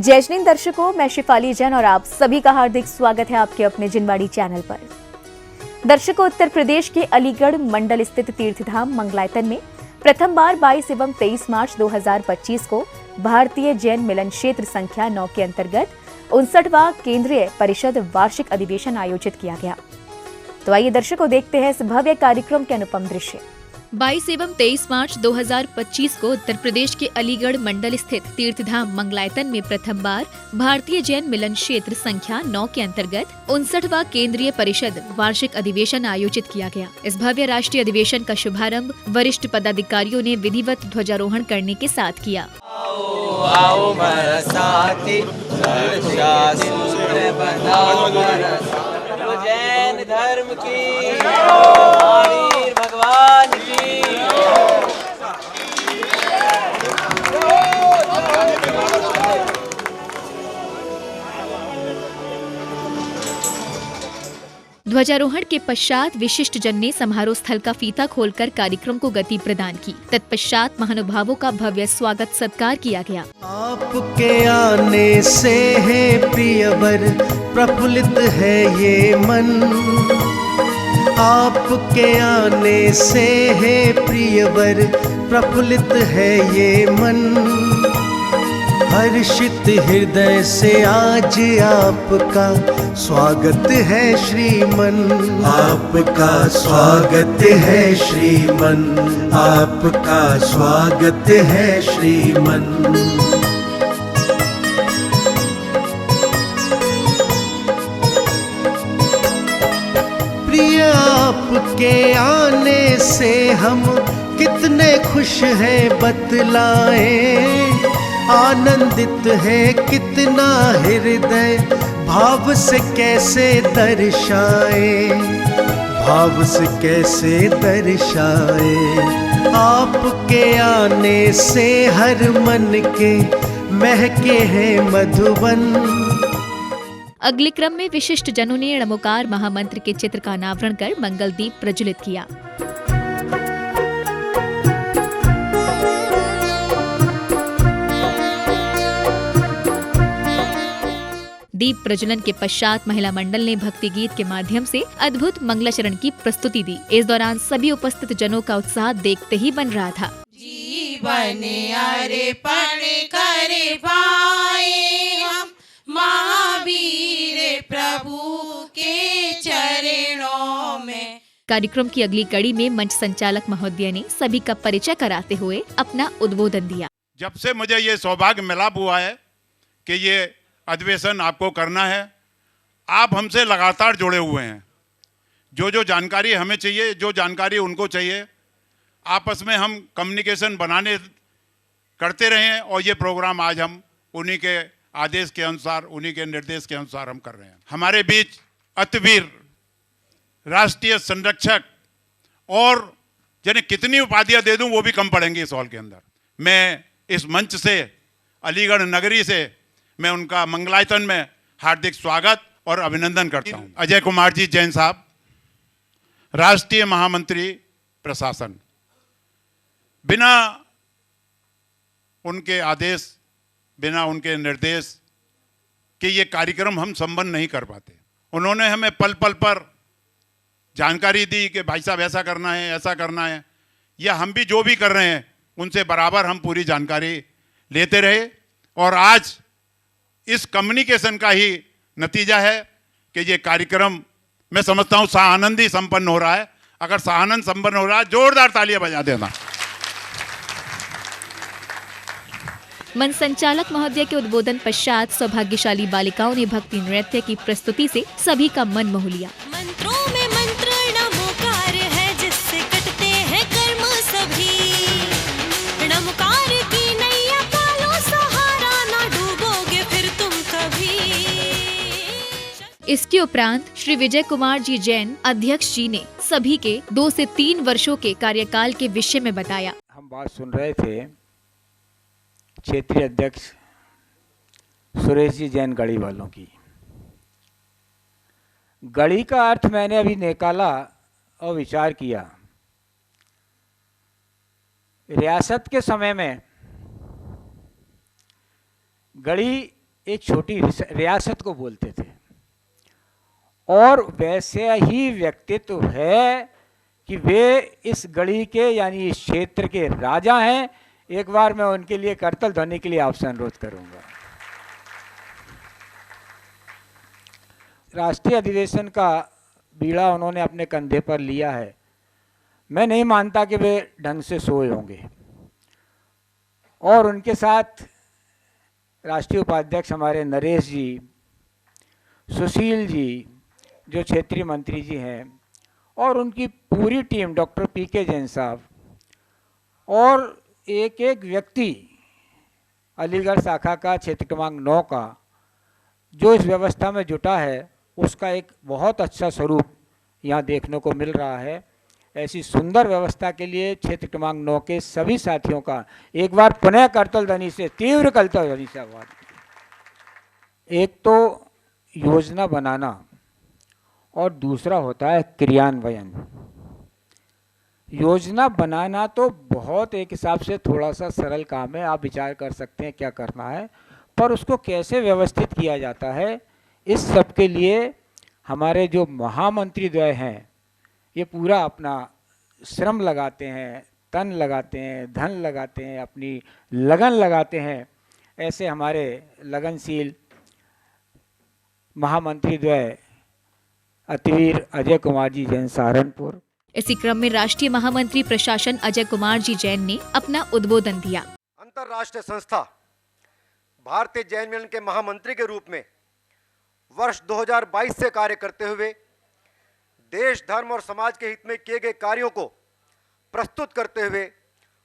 जय हिंद दर्शकों, मैं शिफाली जैन और आप सभी का हार्दिक स्वागत है आपके अपने जिनवाड़ी चैनल पर। दर्शकों, उत्तर प्रदेश के अलीगढ़ मंडल स्थित तीर्थधाम मंगलायतन में प्रथम बार 22 एवं 23 मार्च 2025 को भारतीय जैन मिलन क्षेत्र संख्या 9 के अंतर्गत 59वां केंद्रीय परिषद वार्षिक अधिवेशन आयोजित किया गया। तो आइए दर्शकों, देखते हैं इस भव्य कार्यक्रम के अनुपम दृश्य। 22 एवं 23 मार्च 2025 को उत्तर प्रदेश के अलीगढ़ मंडल स्थित तीर्थधाम मंगलायतन में प्रथम बार भारतीय जैन मिलन क्षेत्र संख्या 9 के अंतर्गत 59वां केंद्रीय परिषद वार्षिक अधिवेशन आयोजित किया गया। इस भव्य राष्ट्रीय अधिवेशन का शुभारंभ वरिष्ठ पदाधिकारियों ने विधिवत ध्वजारोहण करने के साथ किया। आओ मेरा साथी, जैन धर्म की, महावीर भगवान की। 'ध्वजारोहण के पश्चात विशिष्ट जन ने समारोह स्थल का फीता खोलकर कार्यक्रम को गति प्रदान की। तत्पश्चात महानुभावों का भव्य स्वागत सत्कार किया गया। आपके आने से है प्रियवर, प्रफुल्लित है ये मन। आपके आने से है प्रियवर, प्रफुल्लित है ये मन। हर्षित हृदय से आज आपका स्वागत है श्रीमन। आपका स्वागत है श्रीमन, आपका स्वागत है श्रीमन। प्रिय, आपके आने से हम कितने खुश हैं बतलाएं। आनंदित है कितना हृदय, भाव से कैसे दर्शाए, भाव से कैसे दर्शाए। आपके आने से हर मन के महके हैं मधुबन। अगले क्रम में विशिष्ट जनों ने णमोकार महामंत्र के चित्र का अनावरण कर मंगल दीप प्रज्वलित किया। दीप प्रज्वलन के पश्चात महिला मंडल ने भक्ति गीत के माध्यम से अद्भुत मंगलाचरण की प्रस्तुति दी। इस दौरान सभी उपस्थित जनों का उत्साह देखते ही बन रहा था। जीवन अर्पण कर पाए हम महावीर प्रभु के चरणों में। कार्यक्रम की अगली कड़ी में मंच संचालक महोदय ने सभी का परिचय कराते हुए अपना उद्बोधन दिया। जब से मुझे ये सौभाग्य मिला हुआ है कि ये अधिवेशन आपको करना है, आप हमसे लगातार जुड़े हुए हैं। जो जानकारी हमें चाहिए, जो जानकारी उनको चाहिए, आपस में हम कम्युनिकेशन बनाने करते रहे हैं और ये प्रोग्राम आज हम उन्हीं के आदेश के अनुसार, उन्हीं के निर्देश के अनुसार हम कर रहे हैं। हमारे बीच अतिवीर, राष्ट्रीय संरक्षक और जिन्हें कितनी उपाधियां दे दूं वो भी कम पड़ेंगी इस हॉल के अंदर। मैं इस मंच से, अलीगढ़ नगरी से, मैं उनका मंगलायतन में हार्दिक स्वागत और अभिनंदन करता हूं। अजय कुमार जी जैन साहब, राष्ट्रीय महामंत्री प्रशासन, बिना उनके आदेश, बिना उनके निर्देश के ये कार्यक्रम हम संपन्न नहीं कर पाते। उन्होंने हमें पल पल पर जानकारी दी कि भाई साहब ऐसा करना है, ऐसा करना है, या हम भी जो भी कर रहे हैं उनसे बराबर हम पूरी जानकारी लेते रहे। और आज इस कम्युनिकेशन का ही नतीजा है कि ये कार्यक्रम, मैं समझता हूं, सानंदी संपन्न हो रहा है। अगर सानंद संपन्न हो रहा है, जोरदार तालियां बजा देना। मंच संचालक महोदय के उद्बोधन पश्चात सौभाग्यशाली बालिकाओं ने भक्ति नृत्य की प्रस्तुति से सभी का मन मोह लिया। मंत्रों में मंत्र णमोकार है, जिससे कटते हैं कर्म सभी। णमोकार की नैया पालो सहारा, ना डूबोगे फिर तुम कभी। इसके उपरांत श्री विजय कुमार जी जैन अध्यक्ष जी ने सभी के 2 से 3 वर्षों के कार्यकाल के विषय में बताया। हम बात सुन रहे थे क्षेत्रीय अध्यक्ष सुरेश जी जैन गढ़ी वालों की। गढ़ी का अर्थ मैंने अभी निकाला और विचार किया। रियासत के समय में गढ़ी एक छोटी रियासत को बोलते थे, और वैसे ही व्यक्तित्व है कि वे इस गढ़ी के यानी इस क्षेत्र के राजा हैं। एक बार मैं उनके लिए करतल ध्वनि के लिए आपसे अनुरोध करूंगा। राष्ट्रीय अधिवेशन का बीड़ा उन्होंने अपने कंधे पर लिया है। मैं नहीं मानता कि वे ढंग से सोए होंगे, और उनके साथ राष्ट्रीय उपाध्यक्ष हमारे नरेश जी, सुशील जी जो क्षेत्रीय मंत्री जी हैं, और उनकी पूरी टीम, डॉक्टर पीके जैन साहब, और एक एक व्यक्ति अलीगढ़ शाखा का क्षेत्र क्रमांक 9 का जो इस व्यवस्था में जुटा है, उसका एक बहुत अच्छा स्वरूप यहाँ देखने को मिल रहा है। ऐसी सुंदर व्यवस्था के लिए क्षेत्र क्रमांक 9 के सभी साथियों का एक बार पुनः करतल ध्वनि से, तीव्र करतल ध्वनि से आभार। एक तो योजना बनाना और दूसरा होता है क्रियान्वयन। योजना बनाना तो बहुत एक हिसाब से थोड़ा सा सरल काम है, आप विचार कर सकते हैं क्या करना है, पर उसको कैसे व्यवस्थित किया जाता है, इस सब के लिए हमारे जो महामंत्री द्वय हैं ये पूरा अपना श्रम लगाते हैं, तन लगाते हैं, धन लगाते हैं, अपनी लगन लगाते हैं। ऐसे हमारे लगनशील महामंत्री द्वय अतिवीर अजय कुमार जी जैन सहारनपुर। इसी क्रम में राष्ट्रीय महामंत्री प्रशासन अजय कुमार जी जैन ने अपना उद्बोधन दिया। अंतर्राष्ट्रीय संस्था भारतीय जैन मिलन के महामंत्री के रूप में वर्ष 2022 से कार्य करते हुए देश, धर्म और समाज के हित में किए गए कार्यों को प्रस्तुत करते हुए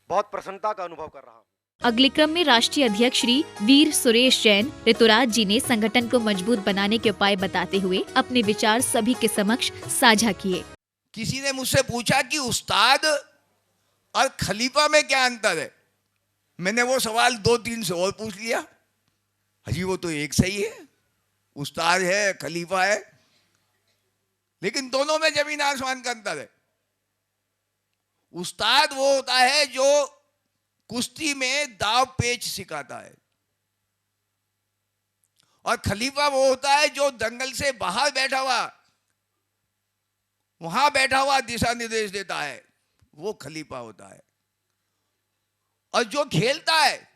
बहुत प्रसन्नता का अनुभव कर रहा हूँ। अगले क्रम में राष्ट्रीय अध्यक्ष श्री वीर सुरेश जैन ऋतुराज जी ने संगठन को मजबूत बनाने के उपाय बताते हुए अपने विचार सभी के समक्ष साझा किए। किसी ने मुझसे पूछा कि उस्ताद और खलीफा में क्या अंतर है। मैंने वो सवाल 2-3 से और पूछ लिया। अजी वो तो एक सही है, उस्ताद है, खलीफा है, लेकिन दोनों में जमीन आसमान का अंतर है। उस्ताद वो होता है जो कुश्ती में दाव पेच सिखाता है, और खलीफा वो होता है जो दंगल से बाहर बैठा हुआ, वहां बैठा हुआ दिशा निर्देश देता है, वो खलीफा होता है। और जो खेलता है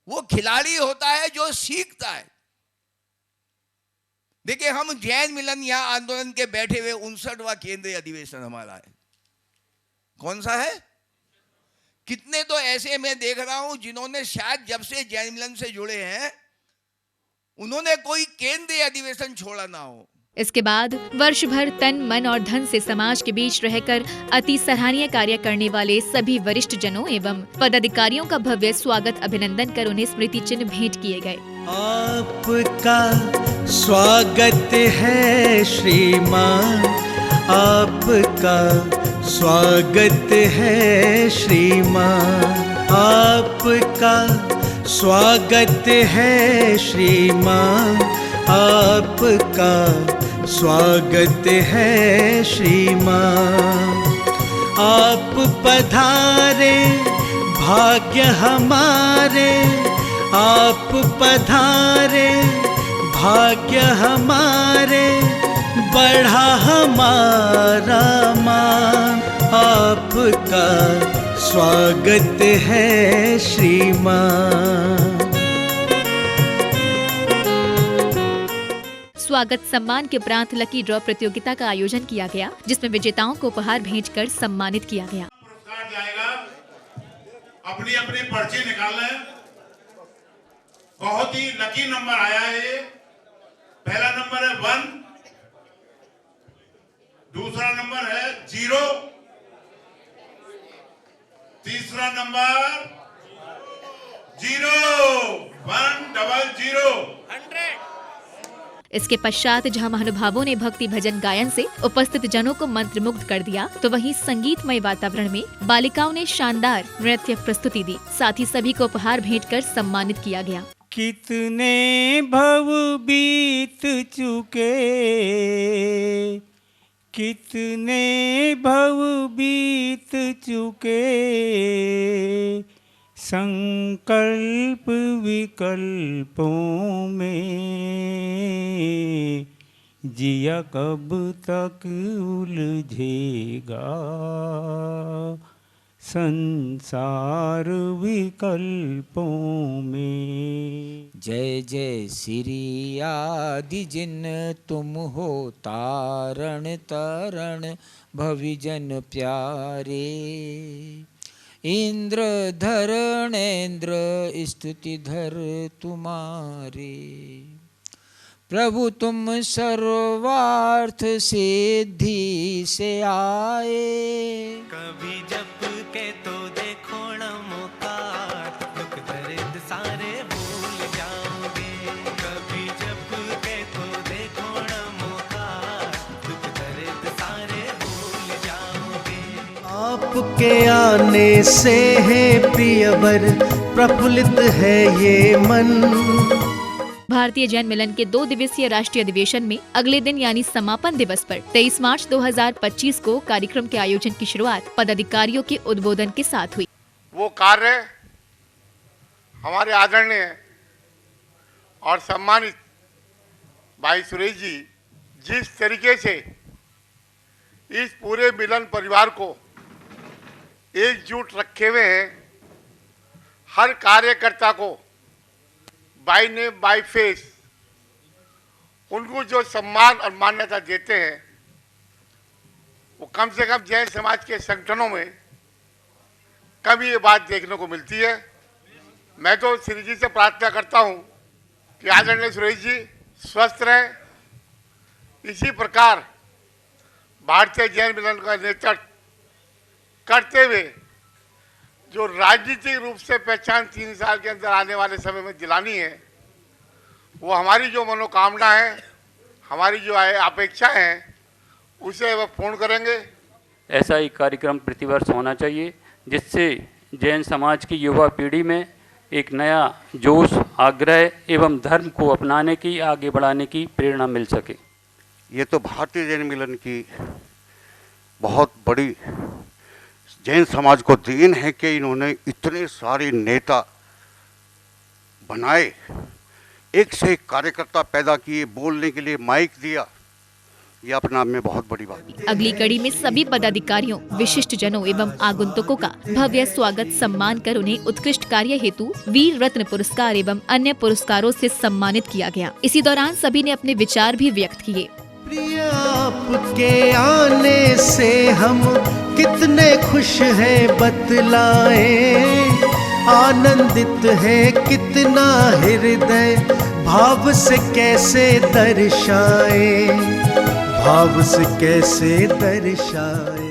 वो खिलाड़ी होता है जो सीखता है। देखिए, हम जैन मिलन यहां आंदोलन के बैठे हुए 59वां केंद्रीय अधिवेशन हमारा है। कौन सा है? कितने तो ऐसे मैं देख रहा हूं जिन्होंने शायद जब से जैन मिलन से जुड़े हैं उन्होंने कोई केंद्रीय अधिवेशन छोड़ा ना हो। इसके बाद वर्ष भर तन, मन और धन से समाज के बीच रहकर अति सराहनीय कार्य करने वाले सभी वरिष्ठ जनों एवं पदाधिकारियों का भव्य स्वागत, अभिनंदन कर उन्हें स्मृति चिन्ह भेंट किए गए। आपका स्वागत है श्रीमान, आपका स्वागत है श्रीमान, आपका स्वागत है श्रीमान, आपका स्वागत है श्रीमान। आप पधारे भाग्य हमारे, आप पधारे भाग्य हमारे, बढ़ा हमारा मान, आपका स्वागत है श्रीमान। स्वागत सम्मान के उपरांत लकी ड्रॉ प्रतियोगिता का आयोजन किया गया, जिसमें विजेताओं को उपहार भेंटकर सम्मानित किया गया। पुरस्कार जाएगा, अपनी अपनी पर्ची निकाल लें। बहुत ही लकी नंबर आया है ये। पहला नंबर है 1, दूसरा नंबर है 0, तीसरा नंबर 0, 100। इसके पश्चात जहां महानुभावों ने भक्ति भजन गायन से उपस्थित जनों को मंत्रमुग्ध कर दिया, तो वहीं संगीतमय वातावरण में बालिकाओं ने शानदार नृत्य प्रस्तुति दी। साथ ही सभी को उपहार भेंटकर सम्मानित किया गया। कितने भव बीत चुके, कितने भव बीत चुके, संकल्प विकल्पों में जिया कब तक उलझेगा, संसार विकल्पों में। जय जय श्री आदि जिन तुम हो तारण तरण भविजन प्यारे, इंद्र धरणेन्द्र स्तुति धर तुम्हारे, प्रभु तुम सर्वार्थ सिद्धि से आए। कभी जप के तो देखो नमोकार, दुख दर्द सारे भूल जाओगे। कभी जप के तो देखो नमोकार, दुख दर्द सारे भूल जाओगे। आपके आने से है प्रियवर, प्रफुल्लित है ये मन। भारतीय जैन मिलन के 2 दिवसीय राष्ट्रीय अधिवेशन में अगले दिन यानी समापन दिवस पर 23 मार्च 2025 को कार्यक्रम के आयोजन की शुरुआत पदाधिकारियों के उद्बोधन के साथ हुई। वो कार्य हमारे आदरणीय और सम्मानित भाई सुरेश जी जिस तरीके से इस पूरे मिलन परिवार को एकजुट रखे हुए हैं, हर कार्यकर्ता को बाय नेम बाय फेस उनको जो सम्मान और मान्यता देते हैं, वो कम से कम जैन समाज के संगठनों में कभी ये बात देखने को मिलती है। मैं तो श्री जी से प्रार्थना करता हूँ कि आदरणीय सुरेश जी स्वस्थ रहें, इसी प्रकार भारतीय जैन मिलन का नेतृत्व करते हुए जो राजनीतिक रूप से पहचान 3 साल के अंदर आने वाले समय में दिलानी है, वो हमारी जो मनोकामना है, हमारी जो अपेक्षा है, उसे वह पूर्ण करेंगे। ऐसा ही कार्यक्रम प्रतिवर्ष होना चाहिए जिससे जैन समाज की युवा पीढ़ी में एक नया जोश, आग्रह एवं धर्म को अपनाने की, आगे बढ़ाने की प्रेरणा मिल सके। ये तो भारतीय जैन मिलन की बहुत बड़ी जैन समाज को देन है कि इन्होंने इतने सारे नेता बनाए, एक से एक कार्यकर्ता पैदा किए, बोलने के लिए माइक दिया। ये अपने आप में बहुत बड़ी बात है। अगली कड़ी में सभी पदाधिकारियों, विशिष्ट जनों एवं आगंतुकों का भव्य स्वागत सम्मान कर उन्हें उत्कृष्ट कार्य हेतु वीर रत्न पुरस्कार एवं अन्य पुरस्कारों से सम्मानित किया गया। इसी दौरान सभी ने अपने विचार भी व्यक्त किए। प्रिय आपके आने से हम कितने खुश हैं बतलाएं, आनंदित है कितना हृदय, भाव से कैसे दर्शाएं, भाव से कैसे दर्शाएं।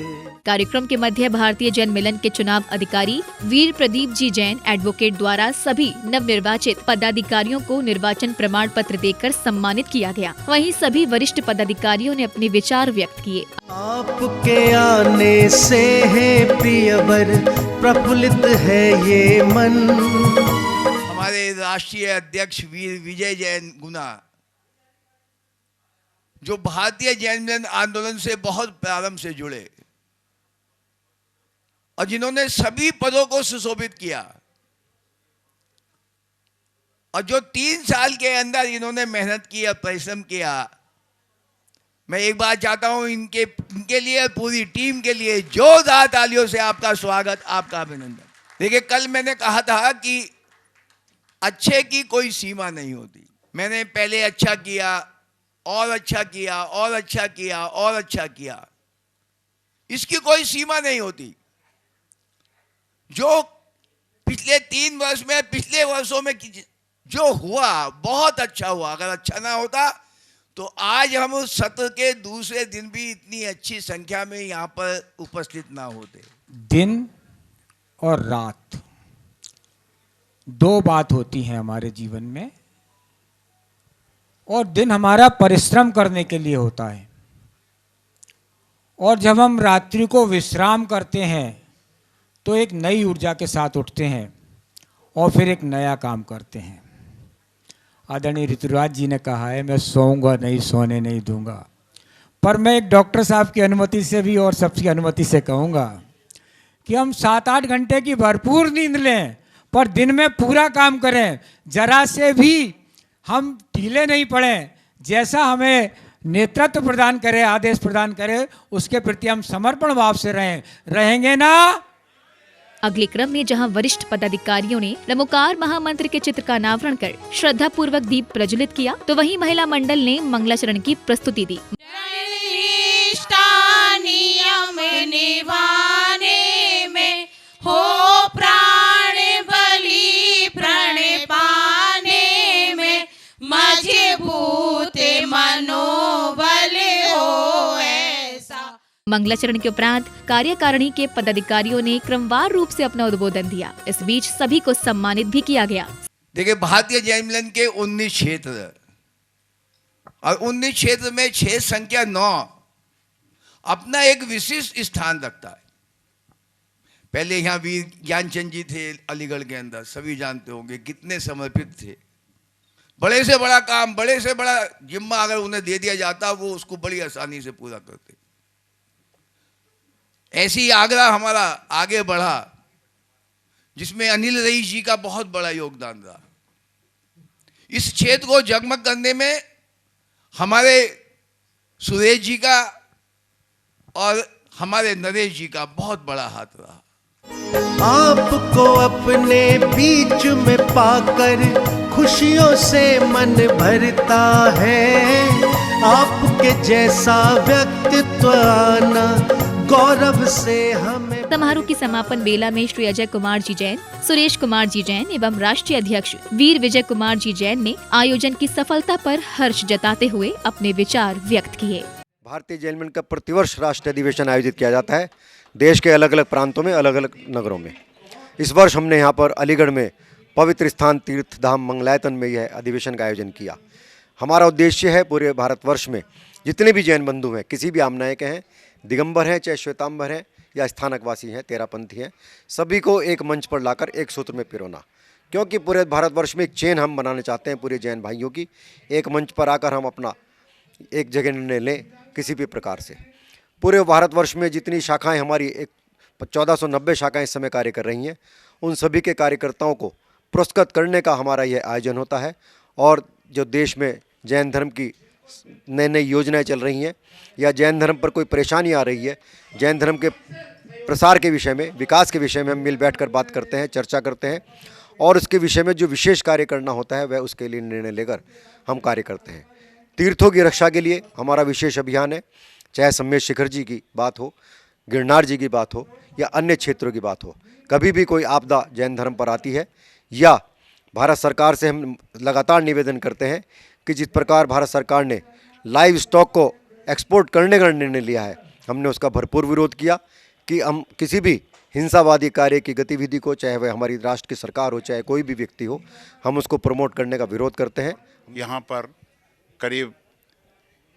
कार्यक्रम के मध्य भारतीय जैन मिलन के चुनाव अधिकारी वीर प्रदीप जी जैन एडवोकेट द्वारा सभी नवनिर्वाचित पदाधिकारियों को निर्वाचन प्रमाण पत्र देकर सम्मानित किया गया। वहीं सभी वरिष्ठ पदाधिकारियों ने अपने विचार व्यक्त किए। आपके आने से है प्रियवर, प्रफुल्लित है ये मन। हमारे राष्ट्रीय अध्यक्ष वीर विजय जैन गुना, जो भारतीय जैन मिलन आंदोलन से बहुत प्रारंभ से जुड़े और जिन्होंने सभी पदों को सुशोभित किया, और जो 3 साल के अंदर इन्होंने मेहनत की और परिश्रम किया, मैं एक बात चाहता हूं इनके लिए, पूरी टीम के लिए जोरदार तालियों से आपका स्वागत, आपका अभिनंदन। देखिए, कल मैंने कहा था कि अच्छे की कोई सीमा नहीं होती। मैंने पहले अच्छा किया और अच्छा किया और अच्छा किया और अच्छा किया, इसकी कोई सीमा नहीं होती। जो पिछले 3 वर्ष में, पिछले वर्षों में जो हुआ बहुत अच्छा हुआ। अगर अच्छा ना होता तो आज हम उस सत्र के दूसरे दिन भी इतनी अच्छी संख्या में यहाँ पर उपस्थित ना होते। दिन और रात 2 बात होती हैं हमारे जीवन में, और दिन हमारा परिश्रम करने के लिए होता है, और जब हम रात्रि को विश्राम करते हैं तो एक नई ऊर्जा के साथ उठते हैं और फिर एक नया काम करते हैं। आदरणीय ऋतुराज जी ने कहा है, मैं सोऊंगा नहीं, सोने नहीं दूंगा। पर मैं एक डॉक्टर साहब की अनुमति से भी और सबकी अनुमति से कहूँगा कि हम 7-8 घंटे की भरपूर नींद लें, पर दिन में पूरा काम करें, जरा से भी हम ढीले नहीं पड़ें। जैसा हमें नेतृत्व प्रदान करे, आदेश प्रदान करे, उसके प्रति हम समर्पण भाव से रहेंगे ना। अगले क्रम में जहां वरिष्ठ पदाधिकारियों ने रमोकार महामंत्र के चित्र का अनावरण कर श्रद्धा पूर्वक दीप प्रज्वलित किया, तो वहीं महिला मंडल ने मंगलाचरण की प्रस्तुति दी। नियम निभाने में हो प्राण बलि, प्रण पाने में मजबूत मनोबल हो ऐसा। मंगलाचरण के उपरांत कार्यकारिणी के पदाधिकारियों ने क्रमवार रूप से अपना उद्बोधन दिया। इस बीच सभी को सम्मानित भी किया गया। देखिए, भारतीय जैन मिलन के 19 क्षेत्र और 19 क्षेत्र में 6 संख्या 9 अपना एक विशिष्ट स्थान रखता है। पहले यहाँ वीर ज्ञानचंद जी थे अलीगढ़ के अंदर, सभी जानते होंगे कितने समर्पित थे। बड़े से बड़ा काम, बड़े से बड़ा जिम्मा अगर उन्हें दे दिया जाता, वो उसको बड़ी आसानी से पूरा करते। ऐसे ही आगरा हमारा आगे बढ़ा, जिसमें अनिल रईस जी का बहुत बड़ा योगदान रहा। इस क्षेत्र को जगमग करने में हमारे सुरेश जी का और हमारे नरेश जी का बहुत बड़ा हाथ रहा। आपको अपने बीच में पाकर खुशियों से मन भरता है। आपके जैसा व्यक्तित्व आना गौरव से हमें। समारोह की समापन बेला में श्री अजय कुमार जी जैन, सुरेश कुमार जी जैन एवं राष्ट्रीय अध्यक्ष वीर विजय कुमार जी जैन ने आयोजन की सफलता पर हर्ष जताते हुए अपने विचार व्यक्त किए। भारतीय जैन मिलन का प्रतिवर्ष राष्ट्रीय अधिवेशन आयोजित किया जाता है देश के अलग अलग प्रांतों में, अलग अलग नगरों में। इस वर्ष हमने यहाँ पर अलीगढ़ में पवित्र स्थान तीर्थ धाम मंगलायतन में यह अधिवेशन का आयोजन किया। हमारा उद्देश्य है पूरे भारतवर्ष में जितने भी जैन बंधु हैं, किसी भी आमनाय के हैं, दिगंबर हैं चाहे श्वेतांबर हैं या स्थानकवासी हैं, तेरापंथी हैं, सभी को एक मंच पर लाकर एक सूत्र में पिरोना। क्योंकि पूरे भारतवर्ष में एक चेन हम बनाना चाहते हैं पूरे जैन भाइयों की। एक मंच पर आकर हम अपना एक जगह निर्णय लें किसी भी प्रकार से। पूरे भारतवर्ष में जितनी शाखाएं हमारी 1490 शाखाएं इस समय कार्य कर रही हैं, उन सभी के कार्यकर्ताओं को पुरस्कृत करने का हमारा यह आयोजन होता है। और जो देश में जैन धर्म की नई नई योजनाएं चल रही हैं या जैन धर्म पर कोई परेशानी आ रही है, जैन धर्म के प्रसार के विषय में, विकास के विषय में हम मिल बैठकर बात करते हैं, चर्चा करते हैं और उसके विषय में जो विशेष कार्य करना होता है वह उसके लिए निर्णय लेकर हम कार्य करते हैं। तीर्थों की रक्षा के लिए हमारा विशेष अभियान है, चाहे सम्मेद शिखर जी की बात हो, गिरनार जी की बात हो या अन्य क्षेत्रों की बात हो। कभी भी कोई आपदा जैन धर्म पर आती है या भारत सरकार से हम लगातार निवेदन करते हैं कि जिस प्रकार भारत सरकार ने लाइव स्टॉक को एक्सपोर्ट करने का निर्णय लिया है, हमने उसका भरपूर विरोध किया कि हम किसी भी हिंसावादी कार्य की गतिविधि को, चाहे वह हमारी राष्ट्र की सरकार हो चाहे कोई भी व्यक्ति हो, हम उसको प्रमोट करने का विरोध करते हैं। यहाँ पर करीब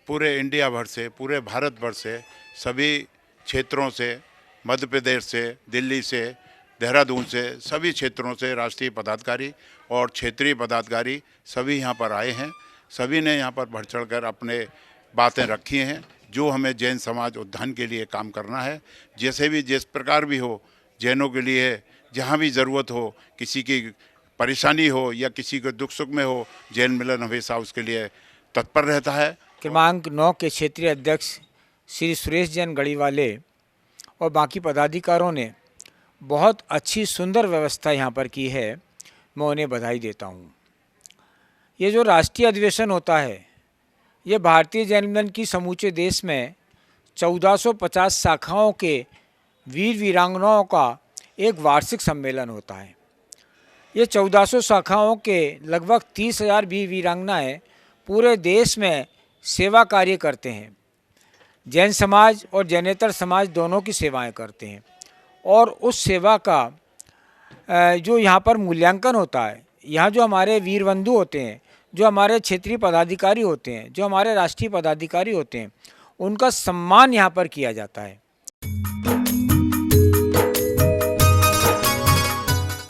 पूरे इंडिया भर से, पूरे भारत भर से, सभी क्षेत्रों से, मध्य प्रदेश से, दिल्ली से, देहरादून से, सभी क्षेत्रों से राष्ट्रीय पदाधिकारी और क्षेत्रीय पदाधिकारी सभी यहाँ पर आए हैं। सभी ने यहाँ पर बढ़ चढ़ कर अपने बातें रखी हैं जो हमें जैन समाज उत्थान के लिए काम करना है। जैसे भी, जिस प्रकार भी हो, जैनों के लिए जहाँ भी ज़रूरत हो, किसी की परेशानी हो या किसी को दुख सुख में हो, जैन मिलन हमेशा उसके लिए तत्पर रहता है। क्रमांक 9 के क्षेत्रीय अध्यक्ष श्री सुरेश जैन गढ़ीवाले और बाकी पदाधिकारों ने बहुत अच्छी सुंदर व्यवस्था यहाँ पर की है, मैं उन्हें बधाई देता हूँ। ये जो राष्ट्रीय अधिवेशन होता है, ये भारतीय जैन मिलन की समूचे देश में 1450 शाखाओं के वीर वीरांगनाओं का एक वार्षिक सम्मेलन होता है। ये 1400 शाखाओं के लगभग 30,000 वीर वीरांगनाएँ पूरे देश में सेवा कार्य करते हैं। जैन समाज और जैनेतर समाज दोनों की सेवाएं करते हैं और उस सेवा का जो यहाँ पर मूल्यांकन होता है, यहाँ जो हमारे वीर बंधु होते हैं, जो हमारे क्षेत्रीय पदाधिकारी होते हैं, जो हमारे राष्ट्रीय पदाधिकारी होते हैं, उनका सम्मान यहाँ पर किया जाता है।